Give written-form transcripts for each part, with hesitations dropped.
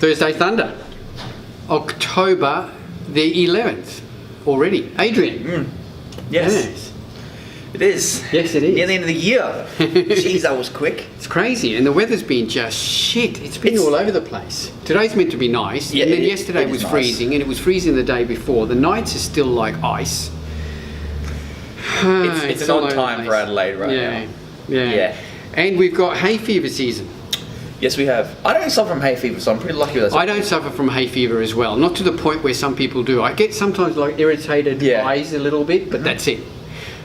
Thursday Thunder, October the 11th already. Adrian. Yes. It is. Yes, it is. Near the end of the year. Jeez, that was quick. It's crazy, and the weather's been just shit. It's been all over the place. Today's meant to be nice, Yeah, and then yesterday was nice. freezing, and it was freezing the day before. The nights are still like ice. It's an all odd over time the for place. Adelaide right now. Yeah. And we've got hay fever season. Yes, we have. I don't suffer from hay fever, so I'm pretty lucky with that. I don't suffer from hay fever as well, not to the point where some people do. I get sometimes like irritated eyes a little bit, but that's it.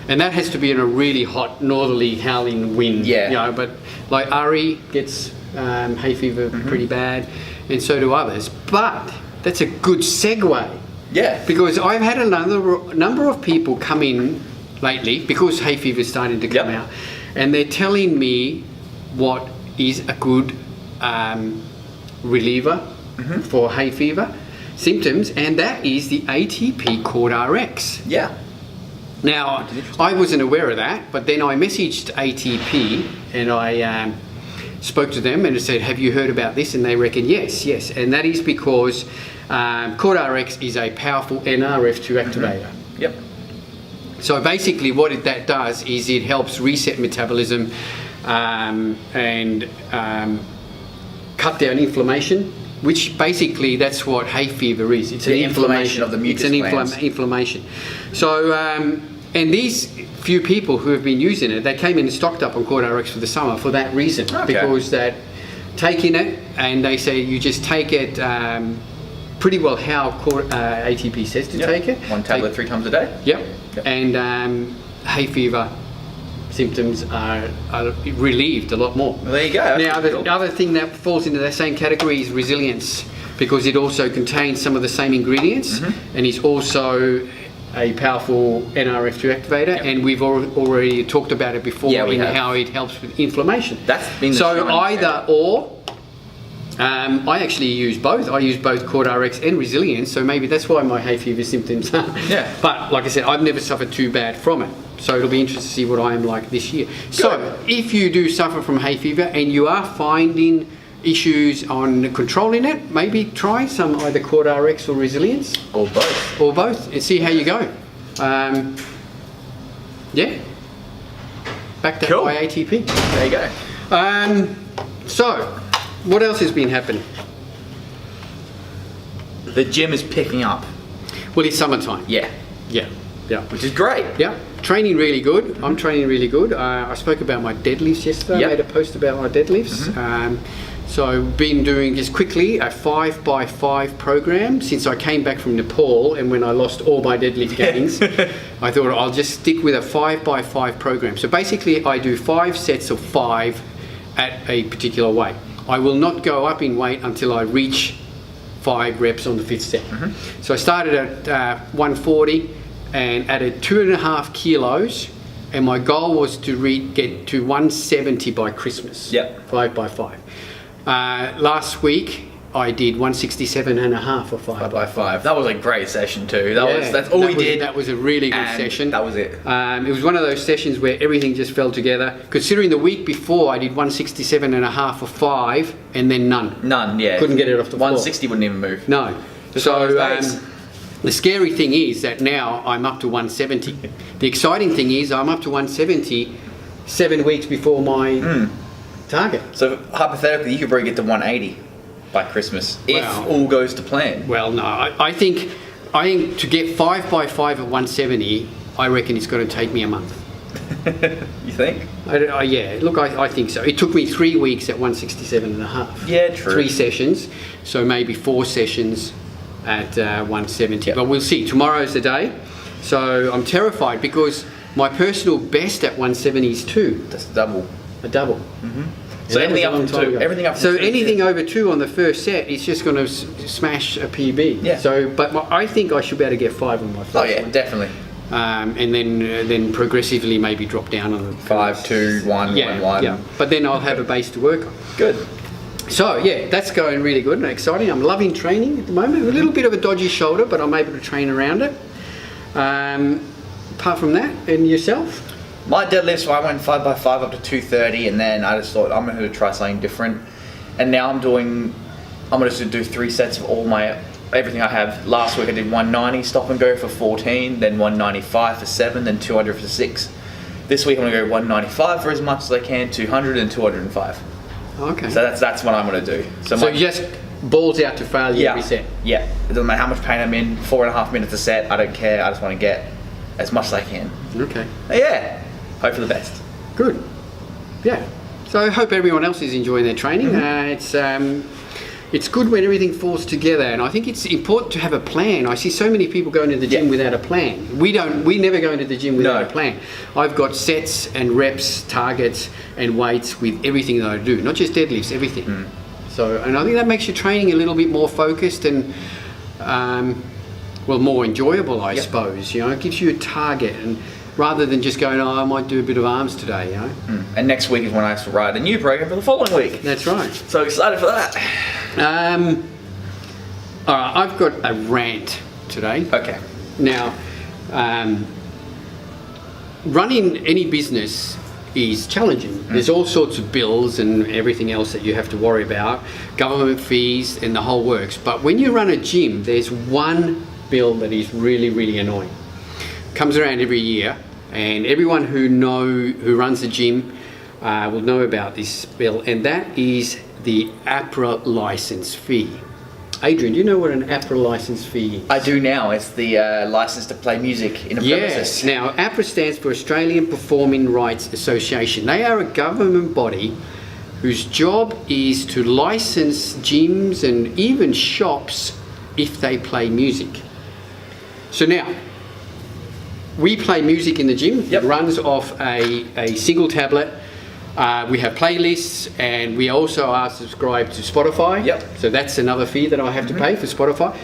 And that has to be in a really hot, northerly, howling wind. Yeah. You know, but like Ari gets hay fever pretty bad, and so do others. But that's a good segue. Yeah. Because I've had a number of people come in lately, because hay fever is starting to come out, and they're telling me what is a good reliever for hay fever symptoms, and that is the ATP Cord RX. Yeah. Now, I wasn't aware of that, but then I messaged ATP and I spoke to them and I said, have you heard about this? And they reckon, yes. And that is because Cord RX is a powerful NRF2 activator. Yep. So basically what that does is it helps reset metabolism and cut down inflammation, which basically that's what hay fever is. It's an inflammation of the mucus glands. It's an inflammation. So, and these few people who have been using it, they came in and stocked up on Cord RX for the summer for that reason. Okay. Because that taking it, and they say you just take it pretty well how ATP says to take it. One tablet 3 times a day. Yep. And hay fever symptoms are relieved a lot more. Well, there you go. Now, the other thing that falls into the same category is resilience, because it also contains some of the same ingredients and is also a powerful NRF2 activator, and we've already talked about it before in how it helps with inflammation. That's been the so either or. I actually use both. I use both Cord RX and Resilience, so maybe that's why my hay fever symptoms are. Yeah. But like I said, I've never suffered too bad from it. So it'll be interesting to see what I am like this year. Good. So if you do suffer from hay fever and you are finding issues on controlling it, maybe try some either Cord RX or Resilience. Or both. Or both, and see how you go. Yeah. Back that by ATP. There you go. So, what else has been happening? The gym is picking up. Well, it's summertime. Yeah. Which is great. Yeah. Training really good. I'm training really good. I spoke about my deadlifts yesterday. I made a post about my deadlifts. So I've been doing just quickly a 5x5 program since I came back from Nepal, and when I lost all my deadlift gains, I thought I'll just stick with a 5x5 program. So basically I do 5 sets of 5 at a particular weight. I will not go up in weight until I reach 5 reps on the 5th set. So I started at 140 and added 2.5 kilos, and my goal was to get to 170 by Christmas. 5x5. Last week I did 167.5 for 5x5. That was a great session too. That's all we did. That was a really good session. That was it. It was one of those sessions where everything just fell together. Considering the week before I did 167.5 for 5 and then none. Couldn't get it off the floor. 160 wouldn't even move. No. So the scary thing is that now I'm up to 170. The exciting thing is I'm up to 170 7 weeks before my target. So hypothetically, you could probably get to 180 by Christmas if all goes to plan. Well, no, I think to get 5x5 at 170, I reckon it's going to take me a month. You think? Yeah, look, I think so. It took me 3 weeks at 167.5. Yeah, true. 3 sessions, so maybe 4 sessions at 170. But we'll see. Tomorrow's the day. So I'm terrified because my personal best at 170 is 2. That's double. A double. So anything up to 2. Everything up to 2. So anything over 2 on the first set is just going to smash a PB. Yeah. So, but I think I should be able to get 5 on my first one. Oh yeah, definitely. And then progressively maybe drop down on the 5, 2, 1, 1, 1. Yeah. But then I'll have a base to work on. Good. So yeah, that's going really good and exciting. I'm loving training at the moment. A little bit of a dodgy shoulder, but I'm able to train around it. Apart from that, and yourself? My deadlift, so I went 5x5 up to 230, and then I just thought I'm going to try something different. And now I'm doing I'm going to do 3 sets of everything I have. Last week I did 190 stop and go for 14, then 195 for 7, then 200 for 6. This week I'm going to go 195 for as much as I can, 200 and 205. Okay. So that's what I'm going to do. So you just balls out to failure every set? Yeah. It doesn't matter how much pain I'm in, 4.5 minutes a set, I don't care. I just want to get as much as I can. Okay. Yeah. Hope for the best. Good. Yeah. So I hope everyone else is enjoying their training. It's good when everything falls together, and I think it's important to have a plan. I see so many people going to the gym without a plan. We never go into the gym without a plan. I've got sets and reps, targets and weights with everything that I do, not just deadlifts, everything. So, and I think that makes your training a little bit more focused and more enjoyable, I suppose. You know, it gives you a target, and rather than just going, I might do a bit of arms today, you know. And next week is when I have to write a new program for the following week. That's right. So excited for that. All right, I've got a rant today. Okay. Now, running any business is challenging. There's all sorts of bills and everything else that you have to worry about, government fees and the whole works. But when you run a gym, there's one bill that is really, really annoying. Comes around every year, and everyone who runs a gym will know about this bill, and that is the APRA license fee. Adrian, do you know what an APRA license fee is? I do now. It's the license to play music in a premises. Yes. Now, APRA stands for Australian Performing Rights Association. They are a government body whose job is to license gyms and even shops if they play music. So now, we play music in the gym. It runs off a single tablet. We have playlists, and we also are subscribed to Spotify. So that's another fee that I have to pay for Spotify.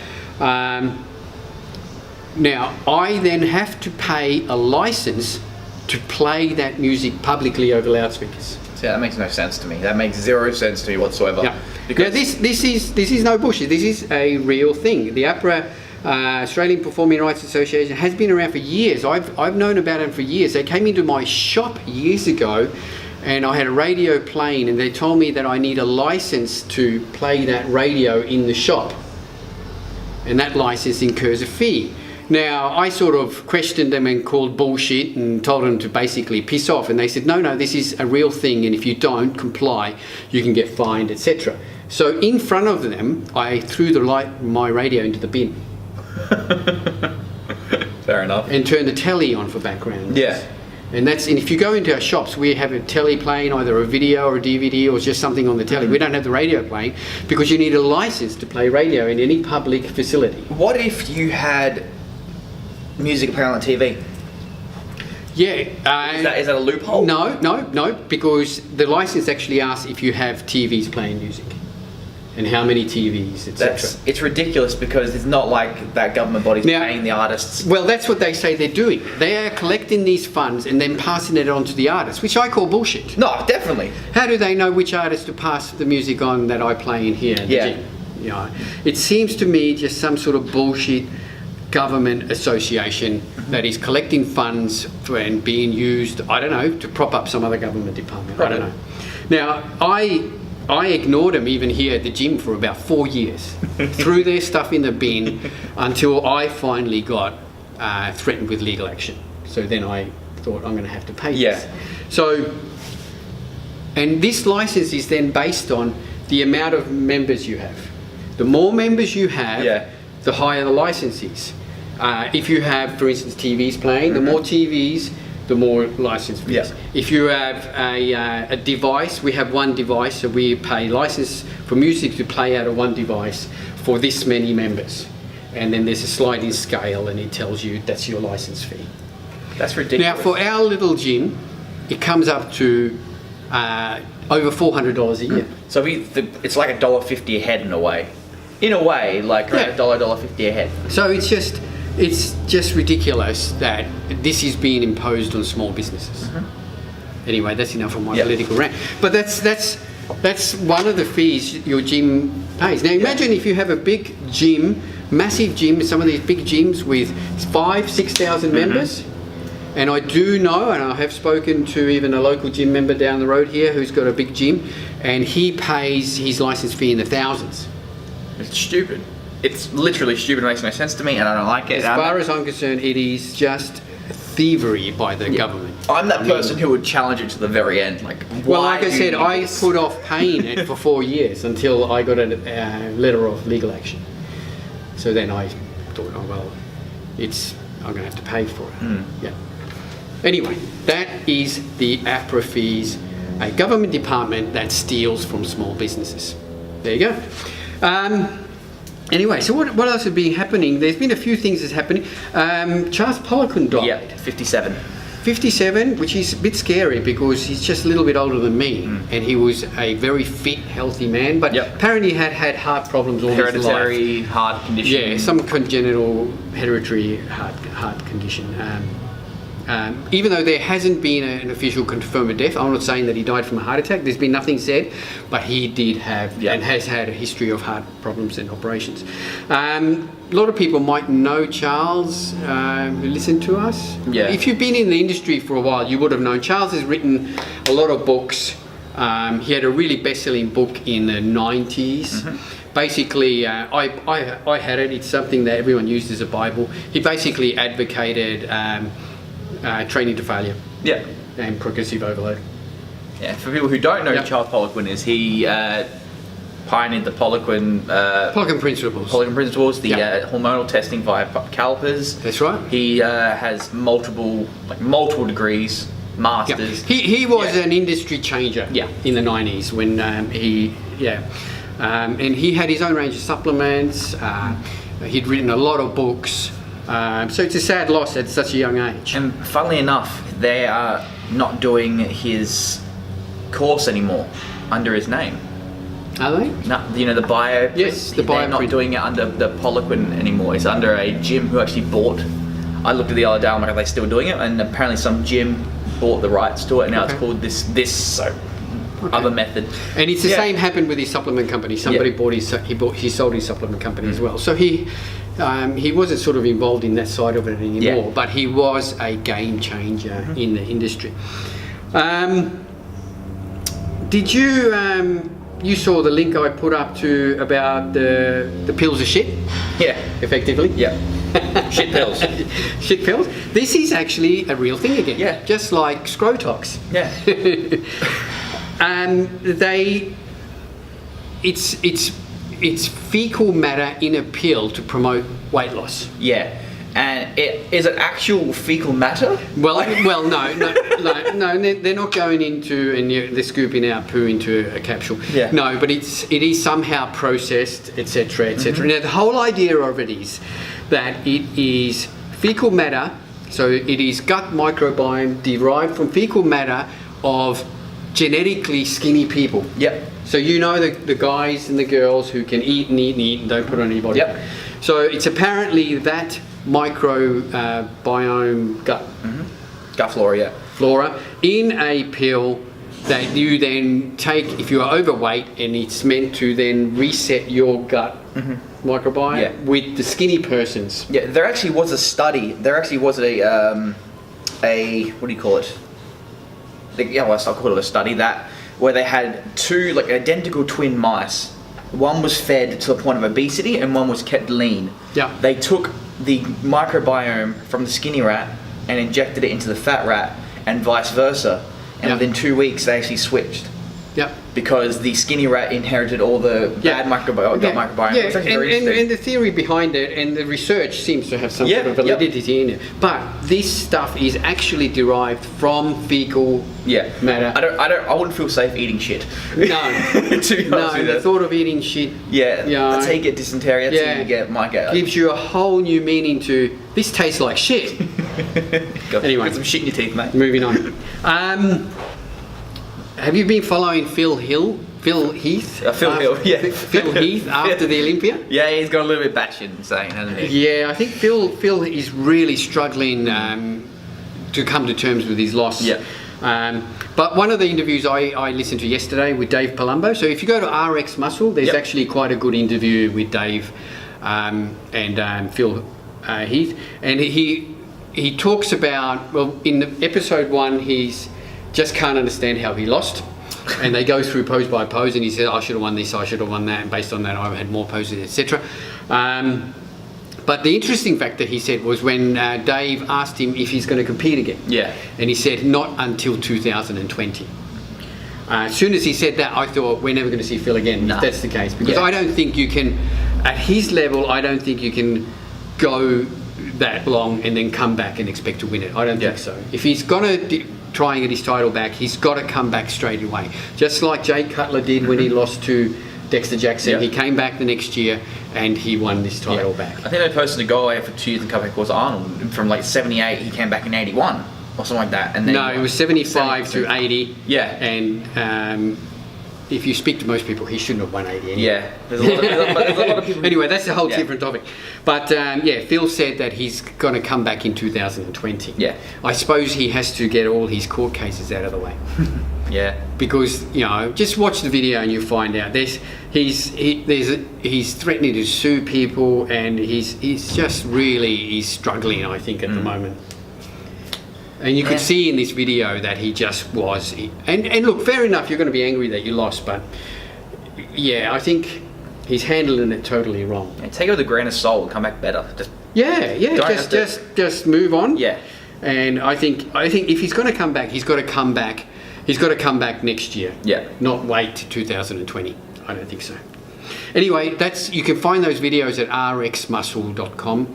Now, I then have to pay a license to play that music publicly over loudspeakers. So that makes no sense to me. That makes zero sense to me whatsoever. Yeah. Now, this is no bullshit. This is a real thing. The APRA, Australian Performing Rights Association, has been around for years. I've known about it for years. They came into my shop years ago, and I had a radio playing, and they told me that I need a license to play that radio in the shop, and that license incurs a fee. Now, I sort of questioned them and called bullshit and told them to basically piss off, and they said, no, this is a real thing, and if you don't comply, you can get fined, etc. So in front of them, I threw my radio into the bin. Fair enough. And turned the telly on for background. Yeah. And if you go into our shops, we have a telly playing, either a video or a DVD or just something on the telly. We don't have the radio playing because you need a license to play radio in any public facility. What if you had music playing on TV? Yeah. Is that a loophole? No, because the license actually asks if you have TVs playing music and how many TVs, etc. It's ridiculous because it's not like that government body's paying the artists. Well, that's what they say they're doing. They are collecting these funds and then passing it on to the artists, which I call bullshit. No, definitely. How do they know which artist to pass the music on that I play in here? You know, it seems to me just some sort of bullshit government association that is collecting funds and being used, I don't know, to prop up some other government department. I don't know. Now, I ignored them even here at the gym for about 4 years. Threw their stuff in the bin until I finally got threatened with legal action. So then I thought, I'm going to have to pay this. So, and this license is then based on the amount of members you have. The more members you have, the higher the license is. If you have, for instance, TVs playing, the more TVs, the more license fees. If you have a device, we have one device, so we pay license for music to play out of one device for this many members. And then there's a sliding scale and it tells you that's your license fee. That's ridiculous. Now, for our little gym, it comes up to over $400 a year. So it's like $1.50 a head in a way. In a way, like around $1.50 a head. So it's just ridiculous that this is being imposed on small businesses. Anyway, that's enough of my political rant. But that's one of the fees your gym pays. Now imagine if you have a big gym, massive gym, some of these big gyms with 5,000-6,000 members. And I do know, and I have spoken to even a local gym member down the road here who's got a big gym, and he pays his license fee in the thousands. It's stupid. It's literally stupid. It makes no sense to me, and I don't like it. As far as I'm concerned, it is just thievery by the government. I'm that person who would challenge it to the very end. Like, well, why like I do said, you I need this? put off paying it for 4 years until I got a letter of legal action. So then I thought, oh well, I'm going to have to pay for it. Yeah. Anyway, that is the APRA fees, a government department that steals from small businesses. There you go. Anyway, so what else has been happening? There's been a few things that's happening. Charles Poliquin died. Yeah, 57. 57, which is a bit scary because he's just a little bit older than me, and he was a very fit, healthy man, but apparently had heart problems all his life. Hereditary heart condition. Yeah, some congenital hereditary heart condition. Even though there hasn't been an official confirmed death, I'm not saying that he died from a heart attack. There's been nothing said, but he did have and has had a history of heart problems and operations. A lot of people might know Charles who listen to us. Yeah. If you've been in the industry for a while, you would have known Charles has written a lot of books. He had a really best-selling book in the 90s. Basically, I had it. It's something that everyone used as a Bible. He basically advocated training to failure. Yeah. And progressive overload. Yeah. For people who don't know who Charles Poliquin is, he pioneered the Poliquin principles, the hormonal testing via calipers. That's right. He has multiple degrees, masters. He was an industry changer. In the 90s when and he had his own range of supplements. He'd written a lot of books. So it's a sad loss at such a young age. And funnily enough, they are not doing his course anymore under his name. Are they? No, the bio. Yes, the bio. They're not doing it under the Poliquin anymore. It's under a gym who actually bought. I looked at the other day. I'm like, are they still doing it? And apparently, some gym bought the rights to it. And now it's called this other method. And it's the same happened with his supplement company. Somebody he sold his supplement company as well. So he wasn't sort of involved in that side of it anymore, but he was a game changer in the industry. Did you saw the link I put up about the pills of shit? Yeah. Effectively? Yeah. Shit pills. Shit pills. This is actually a real thing again. Yeah. Just like Scrotox. Yeah. It's fecal matter in a pill to promote weight loss. Yeah. And is it actual fecal matter? No, they're not going into and they're scooping out poo into a capsule. Yeah. No, but it is somehow processed, etc., etc. Now the whole idea of it is that it is fecal matter, so it is gut microbiome derived from fecal matter of genetically skinny people. Yep. So the guys and the girls who can eat and eat and eat and don't put on any body. Yep. So it's apparently that microbiome gut flora in a pill that you then take if you are overweight, and it's meant to then reset your gut microbiome with the skinny persons. Yeah, there actually was a study. There actually was a what do you call it? I'll call it a study where they had two identical twin mice. One was fed to the point of obesity and one was kept lean. Yeah. They took the microbiome from the skinny rat and injected it into the fat rat and vice versa. And within 2 weeks they actually switched. Yeah. Because the skinny rat inherited all the bad microbiome. Gut microbiome. Yeah, It's actually very interesting. and the theory behind it and the research seems to have some sort of validity in it. But this stuff is actually derived from fecal matter. I wouldn't feel safe eating shit. No. To be honest with you. The thought of eating shit. That's how you get dysentery. That's how you might get. Gives you a whole new meaning to this tastes like shit. Anyway, got some shit in your teeth, mate. Moving on. Have you been following Phil Heath? Phil Heath, after the Olympia? Yeah, he's got a little bit batshit insane, hasn't he? Yeah, I think Phil is really struggling to come to terms with his loss. Yeah. But one of the interviews I listened to yesterday with Dave Palumbo. So if you go to RX Muscle, there's actually quite a good interview with Dave and Phil Heath, and he talks about in episode 1 he's just can't understand how he lost. And they go through pose by pose, and he said, I should have won this, I should have won that, and based on that I had more poses, etc. But the interesting fact that he said was when Dave asked him if he's going to compete again. Yeah. And he said, not until 2020. As soon as he said that, I thought, we're never going to see Phil again, if that's the case. Because I don't think you can, at his level, I don't think you can go that long and then come back and expect to win it. I don't think so. If he's going to try and get his title back, he's got to come back straight away. Just like Jake Cutler did when he lost to Dexter Jackson. He came back the next year and he won this title back. I think they posted a goal for 2 years in comeback was Arnold. From like 78, he came back in 81 or something like that. And then it was 75 to 80. Yeah. And if you speak to most people, he shouldn't have won 80 anyway. Yeah. There's a lot of people. Anyway, that's a whole different topic. But Phil said that he's going to come back in 2020. Yeah. I suppose he has to get all his court cases out of the way. Yeah. Because, just watch the video and you find out he's threatening to sue people, and he's just really struggling, I think, at the moment. And you could see in this video that he just was. And look, fair enough, you're going to be angry that you lost, but I think he's handling it totally wrong. Yeah, take it with a grain of salt and come back better. Just move on. Yeah. And I think if he's going to come back, he's got to come back. He's got to come back next year. Yeah. Not wait to 2020. I don't think so. Anyway, you can find those videos at rxmuscle.com.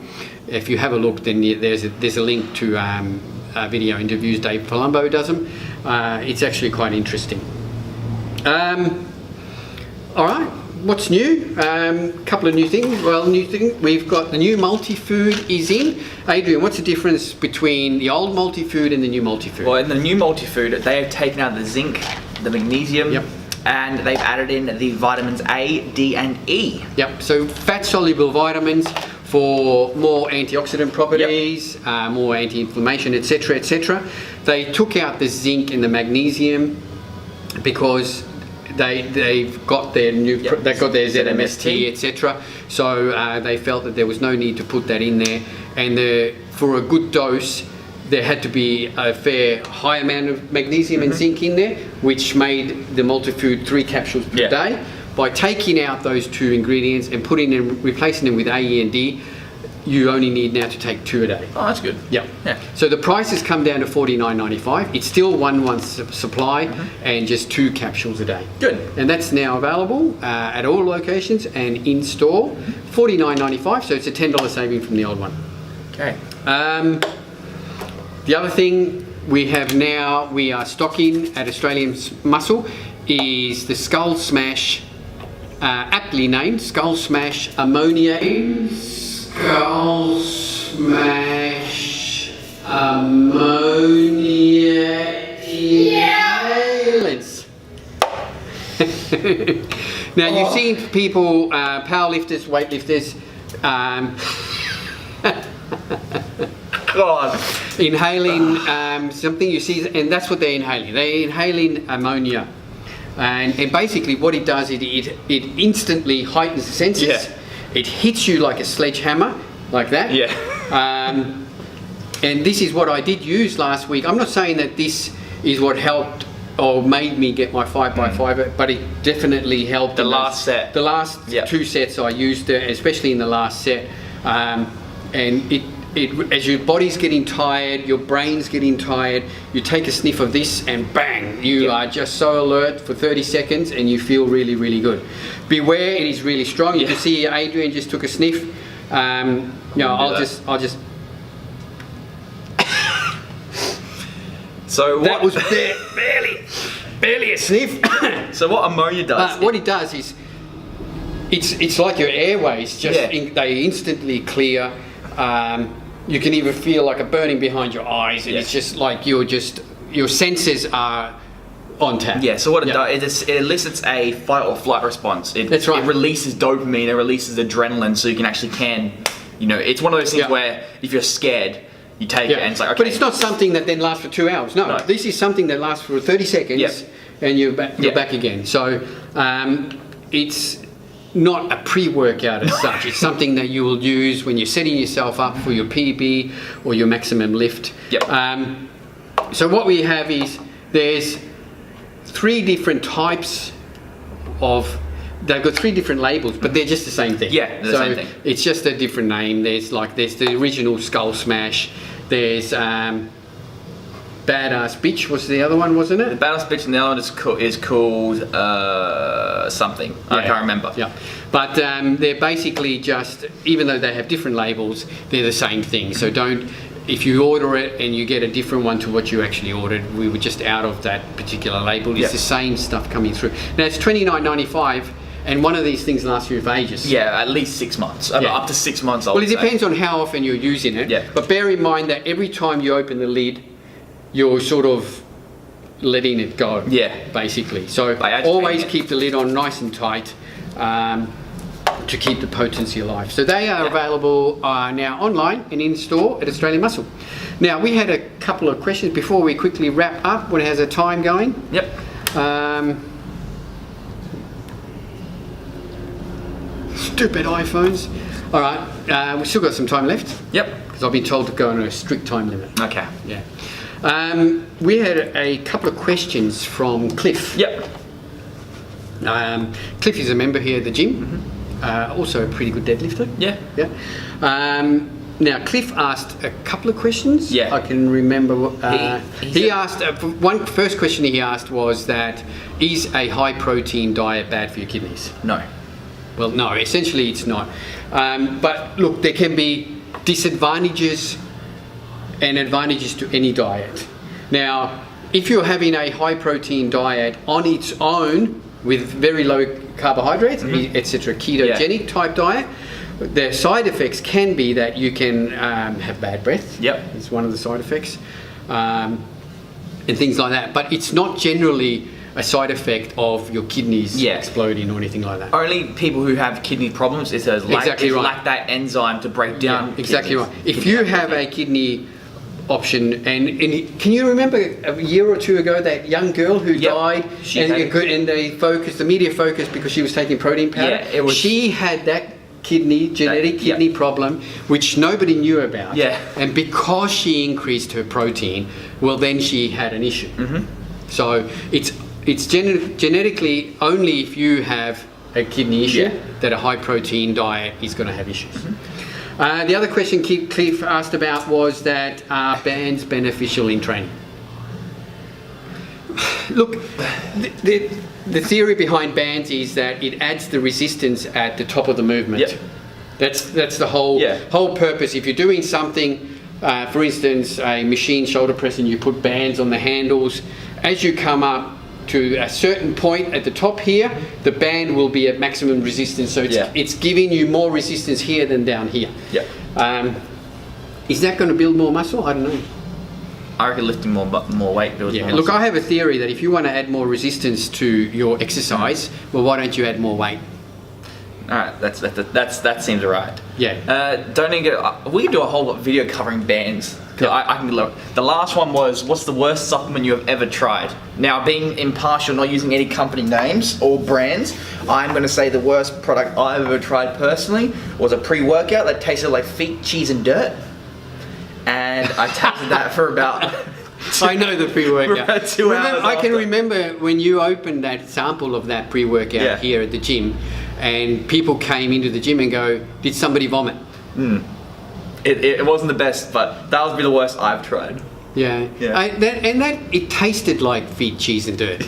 If you have a look, then there's a link to video interviews. Dave Palumbo does them. It's actually quite interesting. All right. What's new? Couple of new things. We've got the new multi-food is in. Adrian, what's the difference between the old multi-food and the new multi-food? Well, in the new multi-food, they have taken out the zinc, the magnesium, and they've added in the vitamins A, D, and E. Yep. So fat-soluble vitamins for more antioxidant properties, more anti-inflammation, etc., etc. They took out the zinc and the magnesium because they've got their they've got their ZMST, etc. So they felt that there was no need to put that in there, and for a good dose there had to be a high amount of magnesium and zinc in there, which made the multi-food 3 capsules per day. By taking out those 2 ingredients and replacing them with A, E, and D, you only need now to take 2 a day. Oh, that's good. Yeah. So the price has come down to $49.95. It's still one supply and just 2 capsules a day. Good. And that's now available at all locations and in store. $49.95. So it's a $10 saving from the old one. Okay. The other thing we are stocking at Australian Muscle is the Skull Smash, aptly named Skull Smash Ammonia. Skull Smash Ammonia inhalants. Now you've seen people, powerlifters, weightlifters, inhaling something. You see, and that's what they're inhaling. They're inhaling ammonia, and basically what it does is it instantly heightens the senses. It hits you like a sledgehammer, like that. And this is what I did use last week. I'm not saying that this is what helped or made me get my 5x5, but it definitely helped. The last 2 sets I used it, especially in the last set, and it as your body's getting tired, your brain's getting tired, you take a sniff of this and bang, you are just so alert for 30 seconds and you feel really, really good. Beware, it is really strong. You can see Adrian just took a sniff. I'll just. So that was barely a sniff. So what ammonia does? What it does is, it's like your airways they instantly clear. You can even feel like a burning behind your eyes, and it's just like your senses are on tap. Yeah, so what it does is it elicits a fight or flight response. That's right. It releases dopamine, it releases adrenaline, so you can actually it's one of those things where if you're scared, you take it and it's like, okay. But it's not something that then lasts for 2 hours. No, this is something that lasts for 30 seconds and you're back again. So it's not a pre-workout as such. It's something that you will use when you're setting yourself up for your PB or your maximum lift. So what we have is there's 3 different types of. They've got 3 different labels, but they're just the same thing. Yeah, they're the same thing. It's just a different name. There's the original Skull Smash. There's Badass Bitch was the other one, wasn't it? The Badass Bitch and the other one is called something. I can't remember. Yeah, but they're basically just, even though they have different labels, they're the same thing. So if you order it and you get a different one to what you actually ordered, we were just out of that particular label. It's the same stuff coming through. Now it's $29.95. And one of these things lasts you for ages. Yeah, at least 6 months. Up to 6 months. Well, it depends on how often you're using it. Yeah. But bear in mind that every time you open the lid, you're sort of letting it go. Yeah. Basically. So always keep the lid on nice and tight to keep the potency alive. So they are available now online and in store at Australian Muscle. Now, we had a couple of questions before we quickly wrap up. When it has a time going. Yep. Stupid iPhones. All right, we've still got some time left. Yep. Because I've been told to go on a strict time limit. Okay. Yeah. We had a couple of questions from Cliff. Yep. Cliff is a member here at the gym. Also a pretty good deadlifter. Yeah. Yeah. Now, Cliff asked a couple of questions. Yeah. I can remember. He asked, first question he asked was that, is a high protein diet bad for your kidneys? No. Well, no, essentially it's not. But look, there can be disadvantages and advantages to any diet. Now, if you're having a high protein diet on its own with very low carbohydrates, etc., ketogenic type diet, the side effects can be that you can have bad breath. Yep. It's one of the side effects. And things like that. But it's not generally a side effect of your kidneys exploding or anything like that. Only people who have kidney problems lack that enzyme to break down. Yeah, exactly right. If you have a kidney option, and can you remember a year or two ago that young girl who died, and the media focused because she was taking protein powder? Yeah, she had that genetic kidney problem, which nobody knew about. Yeah. And because she increased her protein, well, then she had an issue. So it's genetically only if you have a kidney issue that a high protein diet is going to have issues. The other question Cliff asked about was that are bands beneficial in training? Look, the theory behind bands is that it adds the resistance at the top of the movement. Yep. That's the whole purpose. If you're doing something, for instance, a machine shoulder press, and you put bands on the handles, as you come up to a certain point at the top here, the band will be at maximum resistance. So it's giving you more resistance here than down here. Yeah. Is that going to build more muscle? I don't know. I reckon lifting more weight builds more muscle. Look, I have a theory that if you want to add more resistance to your exercise, well, why don't you add more weight? All right, that seems right. Yeah. We can do a whole video covering bands. I can look. The last one was, what's the worst supplement you have ever tried? Now, being impartial, not using any company names or brands, I'm going to say the worst product I've ever tried personally was a pre-workout that tasted like feet, cheese, and dirt. And I tasted that for about... I know the pre-workout. About 2 hours I can remember when you opened that sample of that pre-workout here at the gym, and people came into the gym and go, did somebody vomit? It wasn't the best, but that would be the worst I've tried. Yeah. It tasted like feet, cheese, and dirt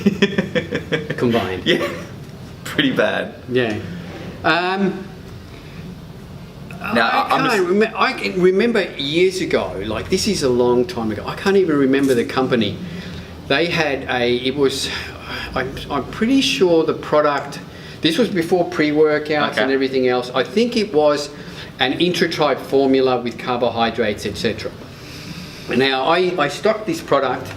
combined. Yeah. Pretty bad. Yeah. Now, I can remember years ago, like this is a long time ago, I can't even remember the company. They had I'm pretty sure the product, this was before pre-workouts and everything else. I think it was an intra-type formula with carbohydrates, etc. Now, I stocked this product,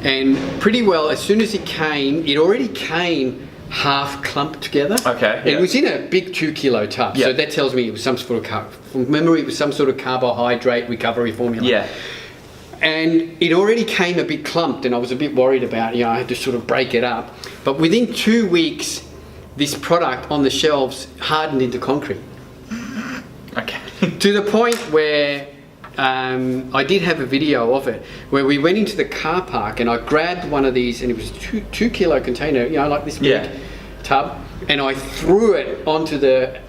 and pretty well, as soon as it already came half clumped together. Okay. It was in a big 2 kilo tub. So that tells me it was some sort of from memory, it was some sort of carbohydrate recovery formula. Yeah. And it already came a bit clumped, and I was a bit worried about, I had to sort of break it up. But within 2 weeks, this product on the shelves hardened into concrete. Okay. To the point where I did have a video of it where we went into the car park and I grabbed one of these, and it was a 2 kilo container, you know, like this big tub, and I threw it onto the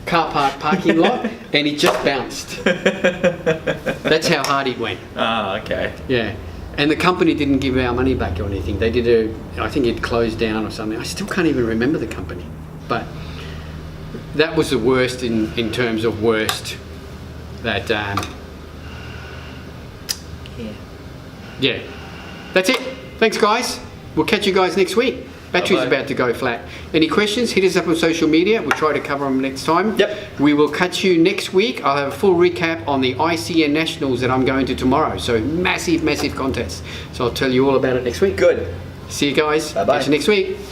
car park parking lot and it just bounced. That's how hard it went. Ah, okay. Yeah. And the company didn't give our money back or anything. They did I think it closed down or something. I still can't even remember the company. But that was the worst in terms of worst. That, yeah. That's it. Thanks, guys. We'll catch you guys next week. Battery's about to go flat. Any questions? Hit us up on social media. We'll try to cover them next time. Yep. We will catch you next week. I'll have a full recap on the ICN Nationals that I'm going to tomorrow. So massive, massive contest. So I'll tell you all about it next week. Good. See you guys. Bye-bye. Catch you next week.